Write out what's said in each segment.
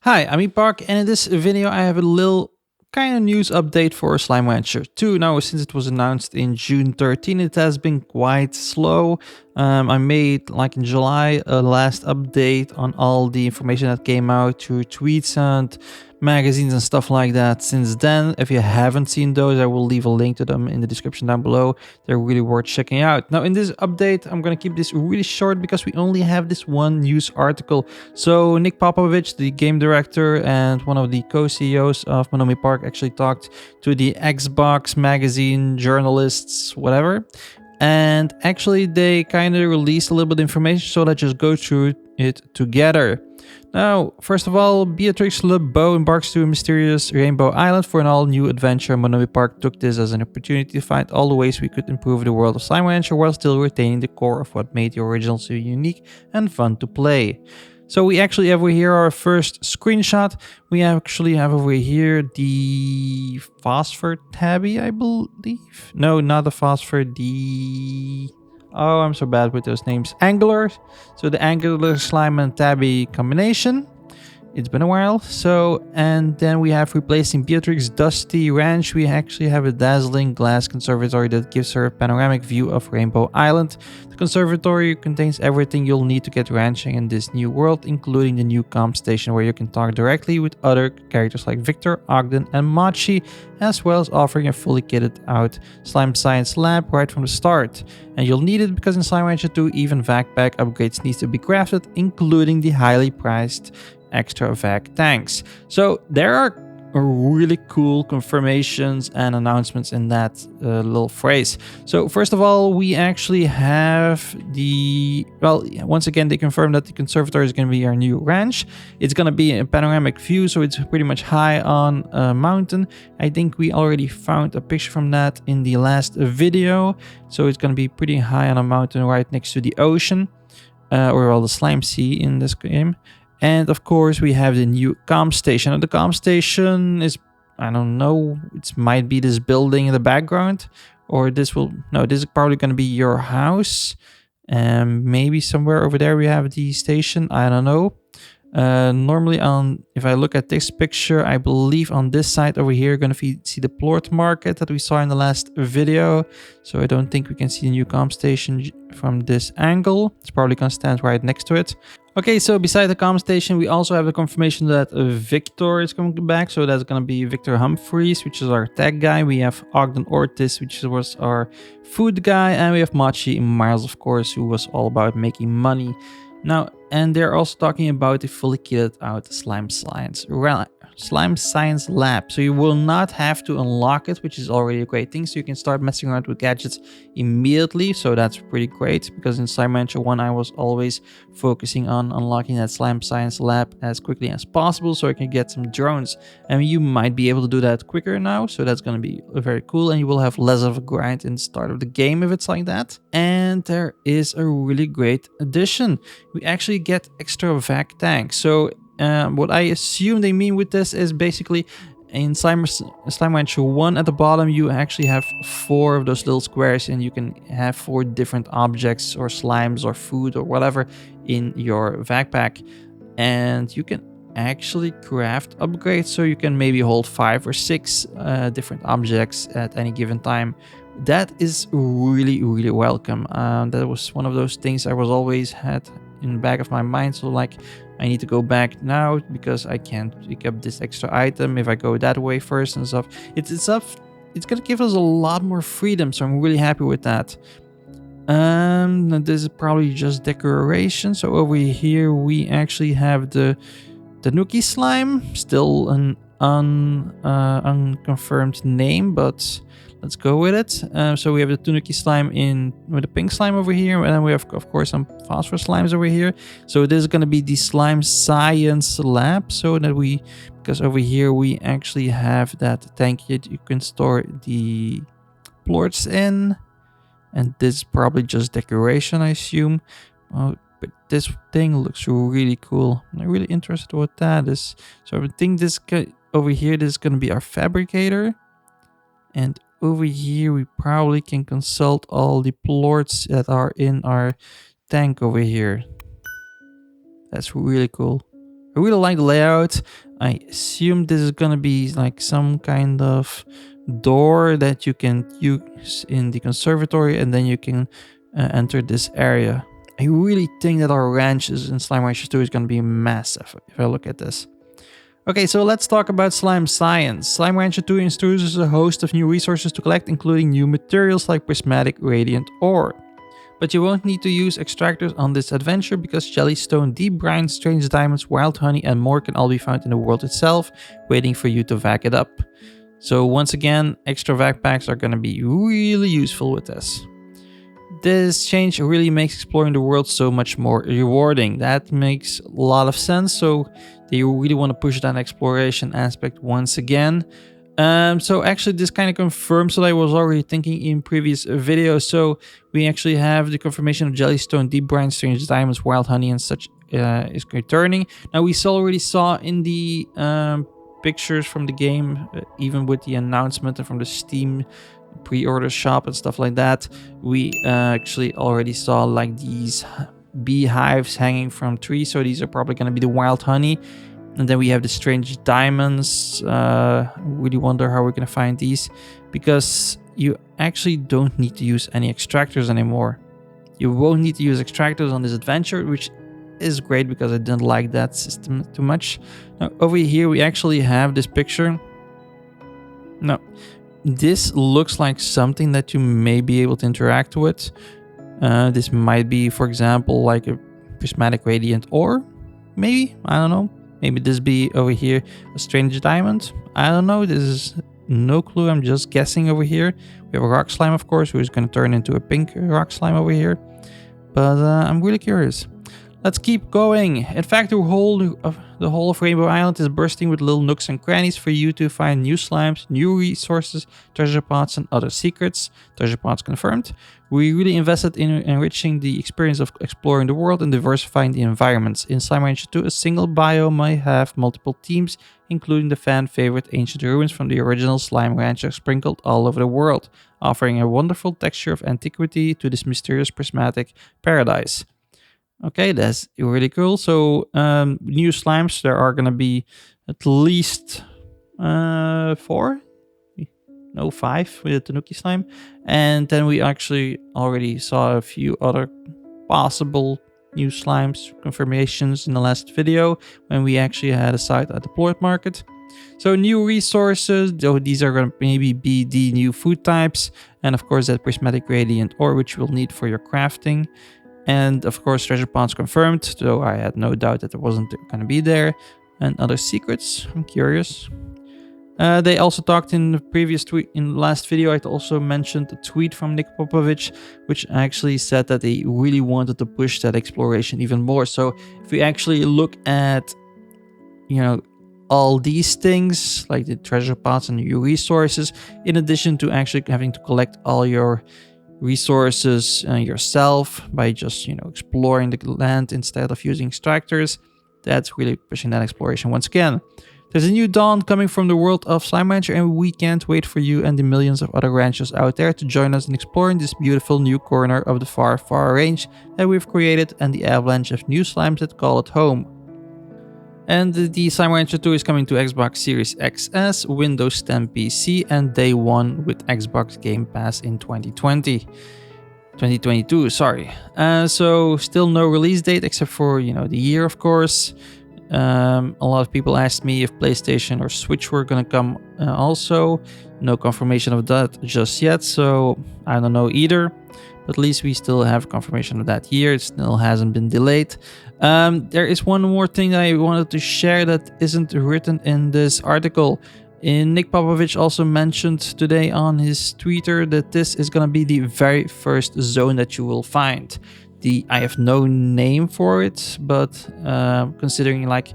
Hi, I'm Epokk, and in this video I have a little kind of news update for Slime Rancher 2. Now, since it was announced in June 13, it has been quite slow. I made, like in July, a last update on all the information that came out through tweets and magazines and stuff like that. Since then, if you haven't seen those, I will leave a link to them in the description down below. They're really worth checking out. Now, in this update, I'm going to keep this really short because we only have this one news article. So Nick Popovich, the game director and one of the co-CEOs of Monomi Park, actually talked to the Xbox magazine journalists, whatever. And actually, they kind of released a little bit of information, so let's just go through it together. Now, first of all, Beatrix LeBeau embarks to a mysterious Rainbow Island for an all-new adventure. Monomi Park took this as an opportunity to find all the ways we could improve the world of Slime Rancher while still retaining the core of what made the original so unique and fun to play. So we actually have over here our first screenshot. We actually have over here the Phosphor Tabby, I believe. No, not the Phosphor, the... Oh, I'm so bad with those names. Angler. So the Angler Slime and Tabby combination. It's been a while. So, and then we have replacing Beatrix Dusty Ranch. We actually have a dazzling glass conservatory that gives her a panoramic view of Rainbow Island. The conservatory contains everything you'll need to get ranching in this new world, including the new comp station where you can talk directly with other characters like Viktor, Ogden, and Mochi, as well as offering a fully kitted out slime science lab right from the start. And you'll need it because in Slime Rancher 2, even Vactank upgrades need to be crafted, including the highly priced extra Vactanks. So there are really cool confirmations and announcements in that little phrase. So first of all, we actually have the, well, once again, they confirmed that the conservatory is going to be our new ranch. It's going to be a panoramic view, so it's pretty much high on a mountain. I think we already found a picture from that in the last video. So it's going to be pretty high on a mountain right next to the ocean, or well, the slime sea in this game. And of course, we have the new comp station. And the comp station is, I don't know, it might be this building in the background. Or this will, no, this is probably going to be your house. Maybe somewhere over there we have the station. I don't know. Normally if I look at this picture, I believe on this side over here, you're going to see the plort market that we saw in the last video. So I don't think we can see the new comp station from this angle. It's probably going to stand right next to it. Okay, so beside the comp station, we also have the confirmation that Viktor is coming back. So that's going to be Viktor Humphreys, which is our tech guy. We have Ogden Ortiz, which was our food guy. And we have Mochi Miles, of course, who was all about making money. Now, and they're also talking about the fully kitted out slime science lab. So you will not have to unlock it, which is already a great thing. So you can start messing around with gadgets immediately. So that's pretty great, because in Slime Rancher 1, I was always focusing on unlocking that slime science lab as quickly as possible so I can get some drones. And you might be able to do that quicker now. So that's going to be very cool. And you will have less of a grind in the start of the game if it's like that. And there is a really great addition. We actually get extra Vactanks. So what I assume they mean with this is basically in Slime Rancher 1 at the bottom, you actually have 4 of those little squares, and you can have 4 different objects or slimes or food or whatever in your backpack. And you can actually craft upgrades, so you can maybe hold 5 or 6 different objects at any given time. That is really, really welcome. That was one of those things I was always had in the back of my mind. So like, I need to go back now because I can't pick up this extra item if I go that way first and stuff. It's gonna give us a lot more freedom, so I'm really happy with that. This is probably just decoration. So over here we actually have the Tanuki slime, still an unconfirmed name, but let's go with it. So we have the Tanuki slime with the pink slime over here, and then we have, of course, some phosphor slimes over here. So this is going to be the slime science lab. So that because over here we actually have that tank that you can store the plorts in, and this is probably just decoration, I assume. But this thing looks really cool. I'm really interested what that is. So I think this over here, this is going to be our fabricator. And over here, we probably can consult all the plorts that are in our tank over here. That's really cool. I really like the layout. I assume this is gonna be like some kind of door that you can use in the conservatory, and then you can enter this area. I really think that our ranches in Slime Rancher 2 is gonna be massive if I look at this. Okay, so let's talk about slime science. Slime Rancher 2 introduces a host of new resources to collect, including new materials like prismatic radiant ore. But you won't need to use extractors on this adventure because jellystone, deep brine, strange diamonds, wild honey and more can all be found in the world itself, waiting for you to vac it up. So once again, extra vac packs are going to be really useful with this. This change really makes exploring the world so much more rewarding. That makes a lot of sense, so they really want to push that exploration aspect once again. So actually this kind of confirms what I was already thinking in previous videos. So we actually have the confirmation of jellystone, deep brine, strange diamonds, wild honey and such is returning. Now we already saw in the pictures from the game, even with the announcement and from the Steam pre-order shop and stuff like that, we actually already saw like these beehives hanging from trees. So these are probably going to be the wild honey. And then we have the strange diamonds. Really wonder how we're going to find these, because you actually don't need to use any extractors anymore. You won't need to use extractors on this adventure, which is great because I didn't like that system too much. Now over here we actually have this picture. Now this looks like something that you may be able to interact with. This might be, for example, like a prismatic radiant ore, maybe, I don't know. Maybe this be over here a strange diamond. I don't know. This is no clue. I'm just guessing over here. We have a rock slime, of course, who is going to turn into a pink rock slime over here. But I'm really curious. Let's keep going. In fact, the whole of Rainbow Island is bursting with little nooks and crannies for you to find new slimes, new resources, treasure pots, and other secrets. Treasure pots confirmed. We really invested in enriching the experience of exploring the world and diversifying the environments. In Slime Rancher 2, a single biome might have multiple themes, including the fan-favorite ancient ruins from the original Slime Rancher sprinkled all over the world, offering a wonderful texture of antiquity to this mysterious prismatic paradise. Okay, that's really cool. So new slimes, there are going to be at least 4? No, 5 with the Tanuki slime. And then we actually already saw a few other possible new slimes confirmations in the last video when we actually had a site at the Ploit Market. So new resources, though these are going to maybe be the new food types. And of course that prismatic radiant ore, which you'll need for your crafting. And of course treasure ponds confirmed, though I had no doubt that it wasn't going to be there. And other secrets, I'm curious. They also talked in the previous tweet, in the last video, I also mentioned a tweet from Nick Popovich, which actually said that they really wanted to push that exploration even more. So if we actually look at, you know, all these things, like the treasure pots and new resources, in addition to actually having to collect all your resources yourself by just, you know, exploring the land instead of using extractors, that's really pushing that exploration once again. There's a new dawn coming from the world of Slime Rancher, and we can't wait for you and the millions of other ranchers out there to join us in exploring this beautiful new corner of the far, far range that we've created and the avalanche of new slimes that call it home. And the Slime Rancher 2 is coming to Xbox Series XS, Windows 10 PC, and day one with Xbox Game Pass in 2022, sorry. So still no release date except for, you know, the year, of course. A lot of people asked me if PlayStation or Switch were gonna come also. No confirmation of that just yet, so I don't know either. But at least we still have confirmation of that year. It still hasn't been delayed. There is one more thing I wanted to share that isn't written in this article. Nick Popovich also mentioned today on his Twitter that this is gonna be the very first zone that you will find. I have no name for it, but considering like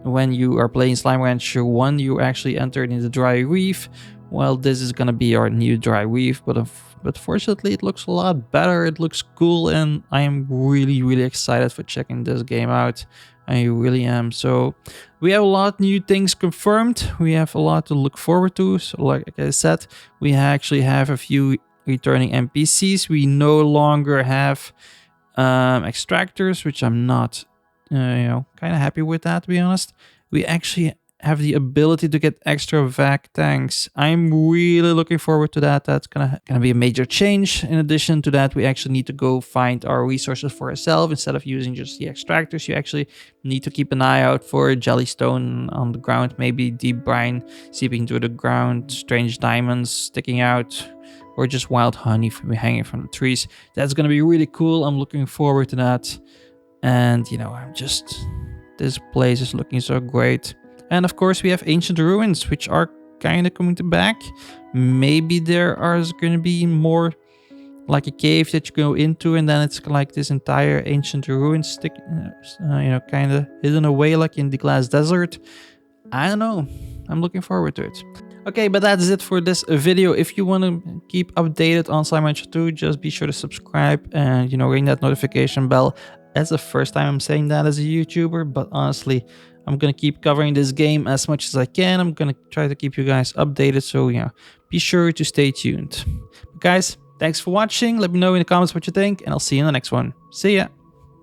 when you are playing Slime Rancher 1, you actually entered in the dry reef. Well, this is gonna be our new dry reef, but fortunately it looks a lot better. It looks cool, and I am really excited for checking this game out. I really am. So we have a lot of new things confirmed. We have a lot to look forward to. So like I said, we actually have a few returning NPCs. We no longer have extractors, which I'm not kind of happy with that, to be honest. We actually have the ability to get extra Vactanks. I'm really looking forward to that. That's gonna be a major change. In addition to that, we actually need to go find our resources for ourselves instead of using just the extractors. You actually need to keep an eye out for jellystone on the ground, maybe deep brine seeping through the ground, strange diamonds sticking out, or just wild honey hanging from the trees. That's gonna be really cool. I'm looking forward to that. And this place is looking so great. And of course, we have ancient ruins, which are kind of coming back. Maybe there are going to be more like a cave that you go into, and then it's like this entire ancient ruin kind of hidden away, like in the glass desert. I don't know. I'm looking forward to it. Okay, but that's it for this video. If you want to keep updated on Slime Rancher 2, just be sure to subscribe and, ring that notification bell. That's the first time I'm saying that as a YouTuber, but honestly, I'm going to keep covering this game as much as I can. I'm going to try to keep you guys updated, so be sure to stay tuned. But guys, thanks for watching. Let me know in the comments what you think, and I'll see you in the next one. See ya!